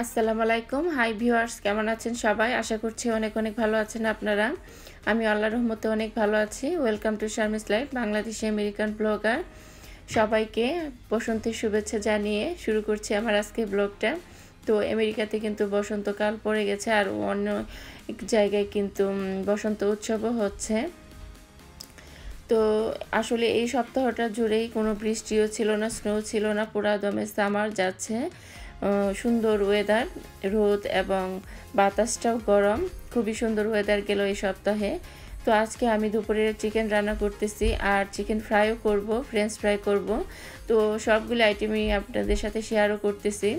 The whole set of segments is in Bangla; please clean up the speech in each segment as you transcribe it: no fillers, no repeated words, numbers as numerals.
আসসালামু আলাইকুম। হাই ভিউয়ার্স, কেমন আছেন সবাই? আশা করছি অনেক অনেক ভালো আছেন আপনারা। আমি আল্লাহর রহমতে অনেক ভালো আছি। Welcome to Sharmi's life, Bangladeshi American blogger. সবাইকে বসন্তের শুভেচ্ছা জানিয়ে শুরু করছি আমার আজকে ব্লগটা। তো আমেরিকাতে কিন্তু বসন্তকাল পড়ে গেছে, আর অন্য এক জায়গায় কিন্তু বসন্ত উৎসবও হচ্ছে। তো আসলে এই সপ্তাহটা জুড়েই কোনো বৃষ্টিও ছিল না, স্নো ছিল না, পুরা দমে সামার যাচ্ছে। সুন্দর ওয়েদার, রোদ এবং বাতাসটাও গরম, খুবই সুন্দর ওয়েদার গেল এই সপ্তাহে। তো আজকে আমি দুপুরে চিকেন রান্না করতেছি, আর চিকেন ফ্রাইও করব, ফ্রেঞ্চ ফ্রাই করব। তো সবগুলো আইটেমই আপনাদের সাথে শেয়ারও করতেছি।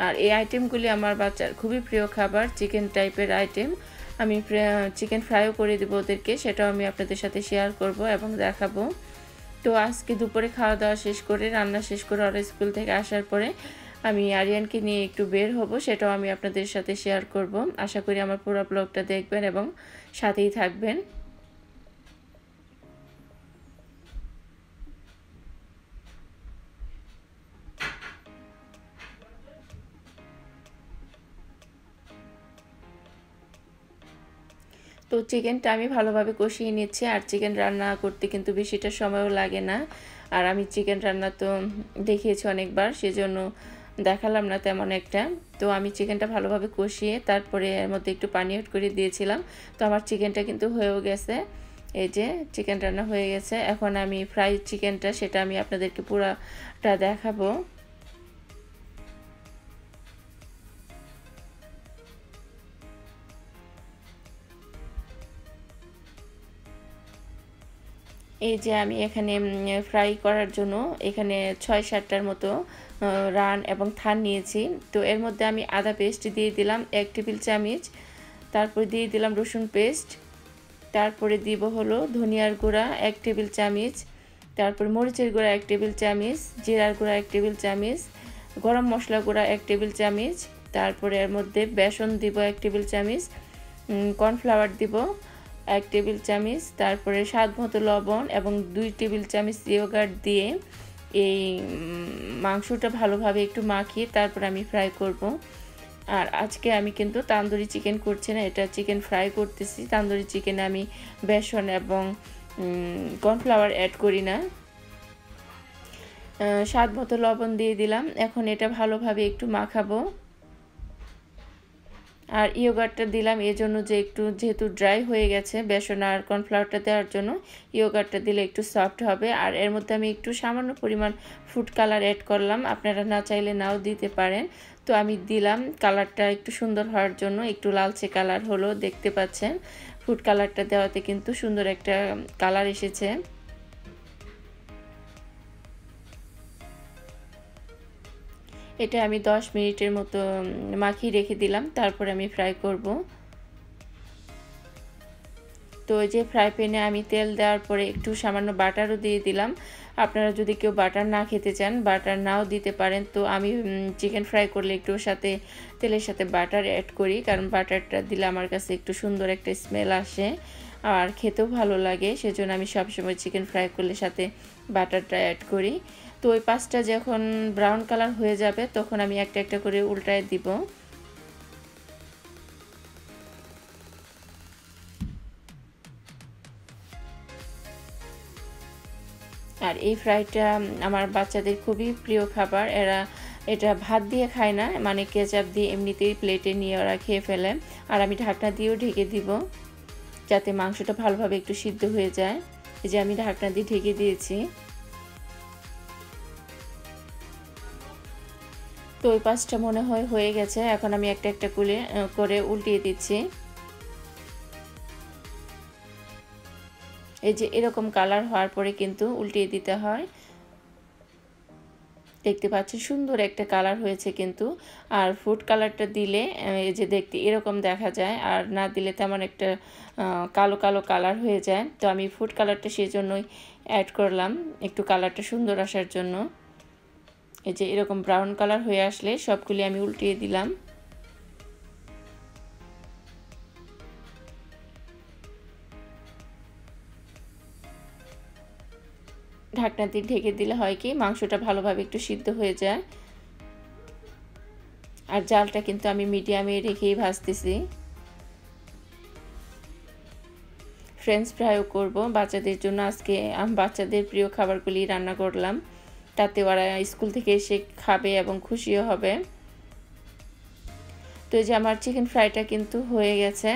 আর এই আইটেমগুলি আমার বাচ্চার খুবই প্রিয় খাবার, চিকেন টাইপের আইটেম। আমি চিকেন ফ্রাইও করে দেবো ওদেরকে, সেটাও আমি আপনাদের সাথে শেয়ার করব এবং দেখাবো। তো আজকে দুপুরে খাওয়া দাওয়া শেষ করে, রান্না শেষ করে, ওরা স্কুল থেকে আসার পরে আমি আরিয়ানকে নিয়ে একটু বের হব, সেটাও আমি আপনাদের সাথে শেয়ার করব। আশা করি আমার পুরো ব্লগটা দেখবেন এবং সাথেই থাকবেন। তো চিকেনটা আমি ভালোভাবে কষিয়ে নিচ্ছি, আর চিকেন রান্না করতে কিন্তু বেশিটা সময়ও লাগে না। আর আমি চিকেন রান্না তো দেখিয়েছি অনেকবার, সেজন্য দেখালাম না তেমন একটা। তো আমি চিকেনটা ভালোভাবে কষিয়ে তারপরে এর মধ্যে একটু পানি অ্যাড করে দিয়েছিলাম। তো আমার চিকেনটা কিন্তু হয়েও গেছে। এই যে চিকেন রান্না হয়ে গেছে। এখন আমি ফ্রাই চিকেনটা, সেটা আমি আপনাদেরকে পুরাটা দেখাবো। এই যে আমি এখানে ফ্রাই করার জন্য এখানে ৬-৭টার মতো রান এবং থান নিয়েছি। তো এর মধ্যে আমি আদা পেস্ট দিয়ে দিলাম ১ টেবিল চামচ, তারপর দিয়ে দিলাম রসুন পেস্ট, তারপরে দিব হলো ধনিয়ার গুঁড়া ১ টেবিল চামচ, তারপর মরিচের গুঁড়া ১ টেবিল চামচ, জিরার গুঁড়া ১ টেবিল চামচ, গরম মশলা গুঁড়া ১ টেবিল চামচ, তারপরে এর মধ্যে বেসন দিব ১ টেবিল চামচ, কর্নফ্লাওয়ার দিব ১ টেবিল চামচ, তারপরে স্বাদ মতো লবণ এবং ২ টেবিল চামচ ইয়োগার্ট দিয়ে এই মাংসটা ভালোভাবে একটু মাখিয়ে তারপর আমি ফ্রাই করব। আর আজকে আমি কিন্তু তান্দুরি চিকেন করছি না, এটা চিকেন ফ্রাই করতেছি। তান্দুরি চিকেনে আমি বেসন এবং কর্নফ্লাওয়ার অ্যাড করি না। স্বাদ মতো লবণ দিয়ে দিলাম। এখন এটা ভালোভাবে একটু মাখাবো। আর ইয়োগার্টটা দিলাম এজন্য যে একটু যেহেতু ড্রাই হয়ে গেছে বেসন আর কর্নফ্লাওয়ারটা দেওয়ার জন্য, ইয়োগার্টটা দিলে একটু সফট হবে। আর এর মধ্যে আমি একটু সামান্য পরিমাণ ফুড কালার অ্যাড করলাম, আপনারা না চাইলে নাও দিতে পারেন। তো আমি দিলাম কালারটা একটু সুন্দর হওয়ার জন্য, একটু লালচে কালার হলো, দেখতে পাচ্ছেন ফুড কালারটা দেওয়াতে কিন্তু সুন্দর একটা কালার এসেছে। এটা আমি 10 মিনিটের মতো মাখিয়ে রেখে দিলাম, তারপরে আমি ফ্রাই করব। তো এই যে ফ্রাই প্যানে আমি তেল দেওয়ার পরে একটু সামান্য বাটারও দিয়ে দিলাম। আপনারা যদি কেউ বাটার না খেতে চান, বাটার নাও দিতে পারেন। তো আমি চিকেন ফ্রাই করলে একটু সাথে তেলের সাথে বাটার অ্যাড করি, কারণ বাটারটা দিলে আমার কাছে একটু সুন্দর একটা স্মেল আসে আর খেতেও ভালো লাগে। সেজন্য আমি সবসময় চিকেন ফ্রাই করলে সাথে বাটারটা অ্যাড করি। তো ওই পাশটা যখন ব্রাউন কালার হয়ে যাবে, তখন আমি একটা একটা করে উল্টায় দিব। আর এই ফ্রাইটা আমার বাচ্চাদের খুবই প্রিয় খাবার। এটা ভাত দিয়ে খায় না, মানে কেচাপ দিয়ে এমনিতেই প্লেটে নিয়ে ওরা খেয়ে ফেলে। আর আমি ঢাকনা দিয়েও ঢেকে দিব, যাতে মাংসটা ভালোভাবে একটু সিদ্ধ হয়ে যায়। এই যে আমি ঢাকনা দিয়ে ঢেকে দিয়েছি। তো ওই পাশটা মনে হয় হয়ে গেছে। এখন আমি একটা একটা করে উল্টিয়ে দিচ্ছি। এই যে এরকম কালার হওয়ার পরে কিন্তু উল্টিয়ে দিতে হয়। দেখতে পাচ্ছেন সুন্দর একটা কালার হয়েছে কিন্তু। আর ফুড কালারটা দিলে এই যে দেখতে এরকম দেখা যায়, আর না দিলে তেমন একটা কালো কালো কালার হয়ে যায়। তো আমি ফুড কালারটা সেজন্যই অ্যাড করলাম, একটু কালারটা সুন্দর আসার জন্য। এই যে এরকম ব্রাউন কালার হয়ে আসলে সবগুলি আমি উল্টিয়ে দিলাম। ঢাকনা দিয়ে ঢেকে দিলে হয় কি মাংসটা ভালোভাবে একটু সিদ্ধ হয়ে যায়। আর জালটা কিন্তু আমি মিডিয়ামে রেখেই ভাজতেছি। ফ্রেঞ্চ ফ্রাইও করব বাচ্চাদের জন্য। আজকে আমি বাচ্চাদের প্রিয় খাবারগুলি রান্না করলাম, তাতে ওরা স্কুল থেকে এসে খাবে এবং খুশিও হবে। তো এই যে আমার চিকেন ফ্রাইটা কিন্তু হয়ে গেছে।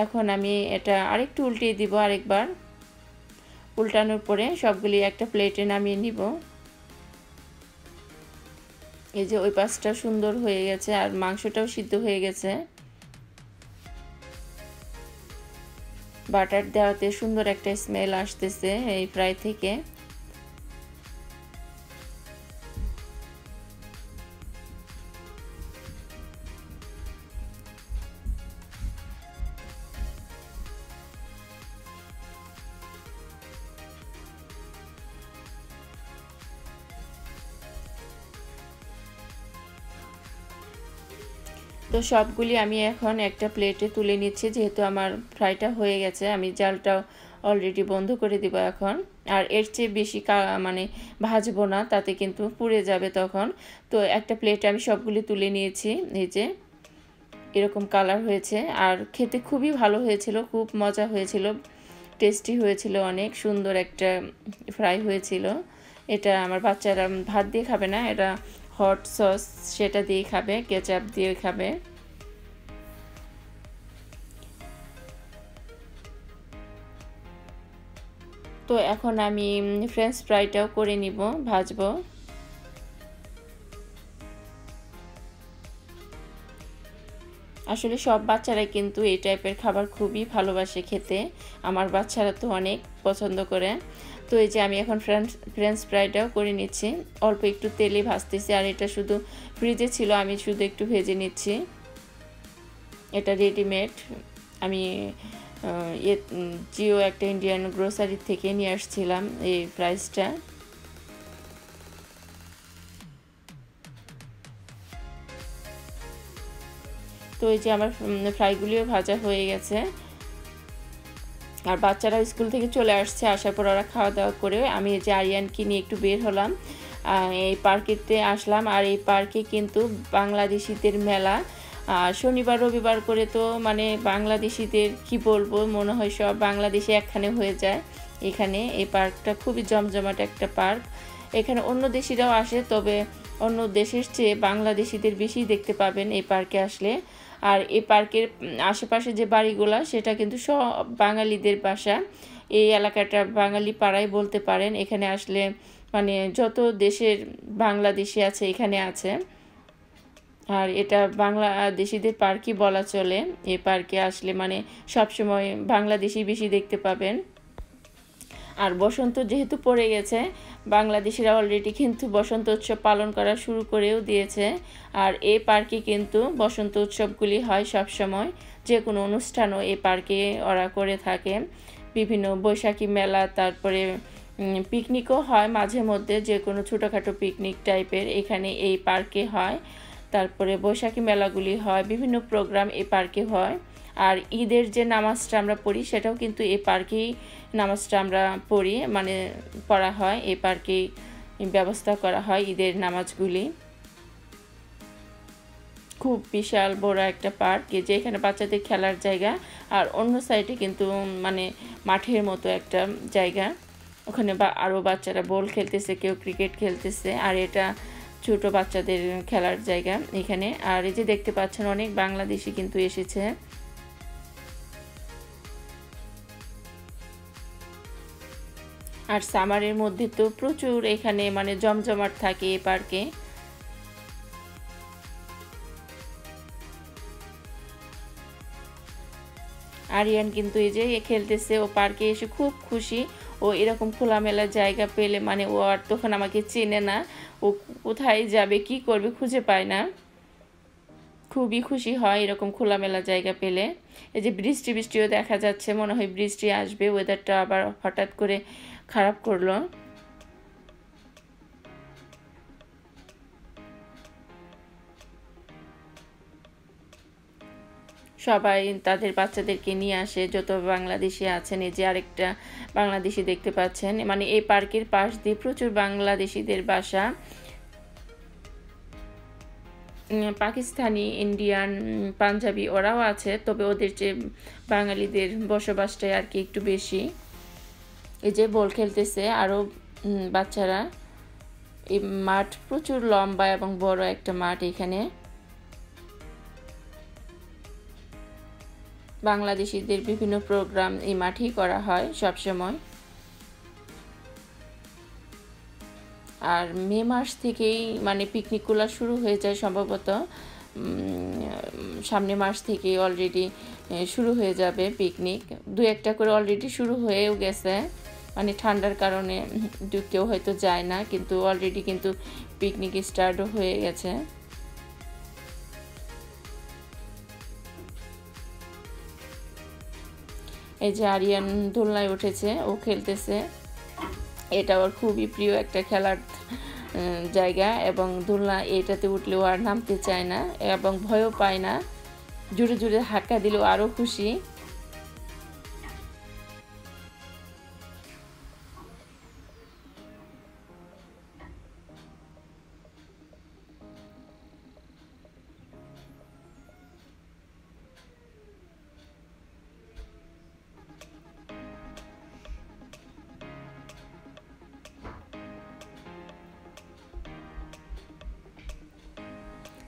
এখন আমি এটা আরেকটু উল্টিয়ে দিব, আরেকবার উল্টানোর পরে সবগুলি একটা প্লেটে নামিয়ে নিব। এই যে ওই পাশটা সুন্দর হয়ে গেছে আর মাংসটাও সিদ্ধ হয়ে গেছে। বাটার দেওয়াতে সুন্দর একটা স্মেল আসতেছে এই ফ্রাই থেকে। তো সবগুলি আমি এখন একটা প্লেটে তুলে নিচ্ছি, যেহেতু আমার ফ্রাইটা হয়ে গেছে। আমি জালটাও অলরেডি বন্ধ করে দিব এখন। আর এর চেয়ে বেশি মানে ভাজবো না, তাতে কিন্তু পুড়ে যাবে তখন। তো একটা প্লেটে আমি সবগুলি তুলে নিয়েছি। এই যে এরকম কালার হয়েছে আর খেতে খুবই ভালো হয়েছিল, খুব মজা হয়েছিল, টেস্টি হয়েছিল, অনেক সুন্দর একটা ফ্রাই হয়েছিল। এটা আমার বাচ্চারা ভাত দিয়ে খাবে না, এটা হট সস সেটা দিয়ে খাবে, কেচাপ দিয়ে খাবে। তো এখন আমি ফ্রেঞ্চ ফ্রাইটাও করে নিব, ভাজবো। আসলে সব বাচ্চারাই কিন্তু এই টাইপের খাবার খুবই ভালোবাসে খেতে। আমার বাচ্চারা তো অনেক পছন্দ করে। তো এই যে আমি এখন ফ্রেঞ্চ ফ্রাইটাও করে নিচ্ছি, অল্প একটু তেলে ভাজতেছি। আর এটা শুধু ফ্রিজে ছিল, আমি শুধু একটু ভেজে নিচ্ছি। এটা রেডিমেড, আমি জিও একটা ইন্ডিয়ান গ্রোসারি থেকে নিয়ে আসছিলাম এই ফ্রাইসটা। তো এই যে আমার ফ্রাইগুলিও ভাজা হয়ে গেছে। আর বাচ্চারা স্কুল থেকে চলে আসছে, আসার পর ওরা খাওয়া দাওয়া করে আমি এই যে আরিয়ানকে নিয়ে একটু বের হলাম, এই পার্কেতে আসলাম। আর এই পার্কে কিন্তু বাংলাদেশিদের মেলা, শনিবার রবিবার করে তো মানে বাংলাদেশিদের কি বলবো, মনে হয় সব বাংলাদেশি একখানে হয়ে যায় এখানে। এই পার্কটা খুবই জমজমাট একটা পার্ক। এখানে অন্য দেশিরাও আসে, তবে অন্য দেশের চেয়ে বাংলাদেশিদের বেশি দেখতে পাবেন এই পার্কে আসলে। আর এই পার্কের আশেপাশে যে বাড়িগুলা, সেটা কিন্তু সব বাঙালিদের বাসা। এই এলাকাটা বাঙালি পাড়াই বলতে পারেন। এখানে আসলে মানে যত দেশের বাংলাদেশি আছে এখানে আছে। আর এটা বাংলাদেশিদের পার্কই বলা চলে। এই পার্কে আসলে মানে সবসময় বাংলাদেশি বেশি দেখতে পাবেন। আর বসন্ত যেহেতু পড়ে গেছে, বাংলাদেশিরা অলরেডি কিন্তু বসন্ত উৎসব পালন করা শুরু করেও দিয়েছে। আর এই পার্কে কিন্তু বসন্ত উৎসবগুলি হয় সব সময়, যে কোনো অনুষ্ঠানও এই পার্কে ওরা করে থাকে। বিভিন্ন বৈশাখী মেলা, তারপরে পিকনিকও হয় মাঝে মধ্যে, যে কোনো ছোটোখাটো পিকনিক টাইপের এখানে এই পার্কে হয়। তারপরে বৈশাখী মেলাগুলি হয়, বিভিন্ন প্রোগ্রাম এই পার্কে হয়। আর ঈদের যে নামাজটা আমরা পড়ি, সেটাও কিন্তু এই পার্কেই নামাজটা আমরা পড়ি, মানে পড়া হয় এই পার্কেই, ব্যবস্থা করা হয় ঈদের নামাজগুলি। খুব বিশাল বড় একটা পার্ক, যেখানে বাচ্চাদের খেলার জায়গা, আর অন্য সাইডে কিন্তু মানে মাঠের মতো একটা জায়গা। ওখানে আরও বাচ্চারা বল খেলতেছে, কেউ ক্রিকেট খেলতেছে। আর এটা ছোট বাচ্চাদের খেলার জায়গা এখানে। আর এই যে দেখতে পাচ্ছেন অনেক বাংলাদেশি কিন্তু এসেছে। আর সামারের মধ্যে তো প্রচুর এখানে মানে জমজমাট থাকে এই পার্কে। আরিয়ান কিন্তু এই যে খেলতেছে, ও পার্কে এসে খুব খুশি। ও এরকম খোলামেলা জায়গা পেলে মানে ও আর তখন আমাকে চেনে না, ও কোথায় যাবে কি করবে খুঁজে পায় না। খুবই খুশি হয় এরকম খোলামেলা জায়গা পেলে। এই যে বৃষ্টিও দেখা যাচ্ছে, মনে হয় বৃষ্টি আসবে, ওয়েদারটা আবার হঠাৎ করে খারাপ করলো। সবাই তাদের বাচ্চাদেরকে নিয়ে আসে, যত বাংলাদেশি আছেন। এই যে আরেকটা বাংলাদেশি দেখতে পাচ্ছেন, মানে এই পার্কের পাশ দিয়ে প্রচুর বাংলাদেশিদের বাসা। পাকিস্তানি, ইন্ডিয়ান, পাঞ্জাবি ওরাও আছে, তবে ওদের যে বাঙালিদের বসবাসটাই আর কি একটু বেশি। এই যে বল খেলতেছে আরও বাচ্চারা। এই মাঠ প্রচুর লম্বা এবং বড় একটা মাঠ। এখানে বাংলাদেশিদের বিভিন্ন প্রোগ্রাম এই মাঠেই করা হয় সবসময়। আর মে মাস থেকেই মানে পিকনিকগুলো শুরু হয়ে যায় সম্ভবত। সামনে মাস থেকে অলরেডি শুরু হয়ে যাবে পিকনিক। দু একটা করে অলরেডি শুরু হয়েও গেছে, মানে ঠান্ডার কারণে কেউ হয়তো যায় না, কিন্তু অলরেডি কিন্তু পিকনিক স্টার্টও হয়ে গেছে। এই যে আরিয়ান দোলনায় উঠেছে, ও খেলতেছে। এটা ওর খুবই প্রিয় একটা খেলার জায়গা, এবং দোলনা এটাতে উঠলেও আর নামতে চায় না এবং ভয়ও পায় না। জোরে জোরে হাক্কা দিলেও আরও খুশি।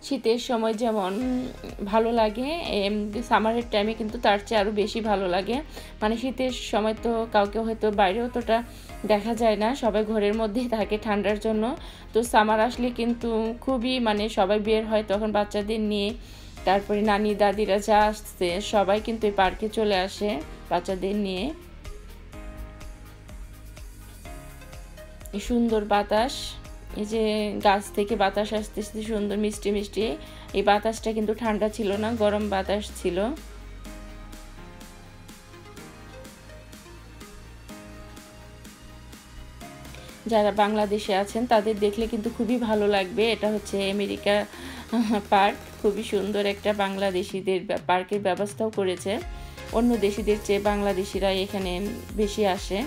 শীতের সময় যেমন ভালো লাগে, সামারের টাইমে কিন্তু তার চেয়ে আরও বেশি ভালো লাগে। মানে শীতের সময় তো কাউকে হয়তো বাইরে অতটা দেখা যায় না, সবাই ঘরের মধ্যেই থাকে ঠান্ডার জন্য। তো সামার আসলে কিন্তু খুবই মানে সবাই বের হয় তখন বাচ্চাদের নিয়ে। তারপরে নানি দাদিরা যা আসছে সবাই কিন্তু এই পার্কে চলে আসে বাচ্চাদের নিয়ে। সুন্দর বাতাস, এই যে গাছ থেকে বাতাস আসতেছে সুন্দর মিষ্টি মিষ্টি। এই বাতাসটা কিন্তু ঠান্ডা ছিল না, গরম বাতাস ছিল। যারা বাংলাদেশে আছেন তাদের দেখলে কিন্তু খুবই ভালো লাগবে। এটা হচ্ছে আমেরিকা পার্ক, খুবই সুন্দর একটা বাংলাদেশিদের পার্কের ব্যবস্থাও করেছে। অন্য দেশিদের চেয়ে বাংলাদেশিরা এখানে বেশি আসে।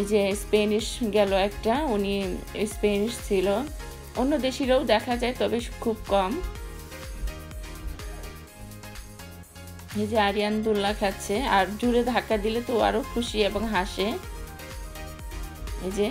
এই যে স্প্যানিশ গেল একটা, উনি স্প্যানিশ ছিল। অন্য দেশিরাও দেখা যায়, তবে খুব কম। এই যে আরিয়ান দোলনা খাচ্ছে, আর জোরে ধাক্কা দিলে তো আরো খুশি এবং হাসে। এই যে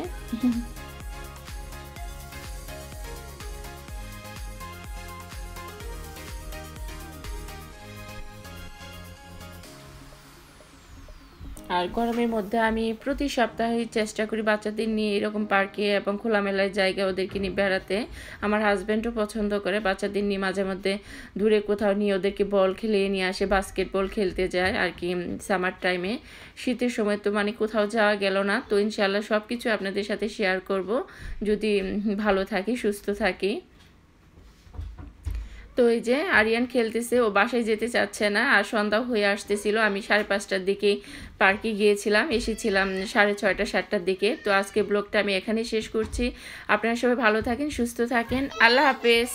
আর গরমের মধ্যে আমি প্রতি সপ্তাহে চেষ্টা করি বাচ্চাদের নিয়ে এরকম পার্কে এবং খোলামেলায় জায়গায় ওদেরকে নিয়ে বেড়াতে। আমার হাজব্যান্ডও পছন্দ করে বাচ্চাদের নিয়ে মাঝে মধ্যে দূরে কোথাও নিয়ে ওদেরকে বল খেলিয়ে নিয়ে আসে, বাস্কেটবল খেলতে যায় আর কি সামার টাইমে। শীতের সময় তো মানে কোথাও যাওয়া গেল না। তো ইনশাআল্লাহ সব কিছু আপনাদের সাথে শেয়ার করব যদি ভালো থাকি, সুস্থ থাকি। তো এই যে আরিয়ান খেলতেছে, ও বাসায় যেতে চাচ্ছে না। আর সন্ধ্যা হয়ে আসতেছিল, আমি 5:30টার দিকে পার্কে গিয়েছিলাম, এসেছিলাম 6:30 7টার দিকে। তো আজকে ব্লগটা আমি এখানেই শেষ করছি। আপনারা সবাই ভালো থাকেন, সুস্থ থাকেন, আল্লাহ হাফেজ।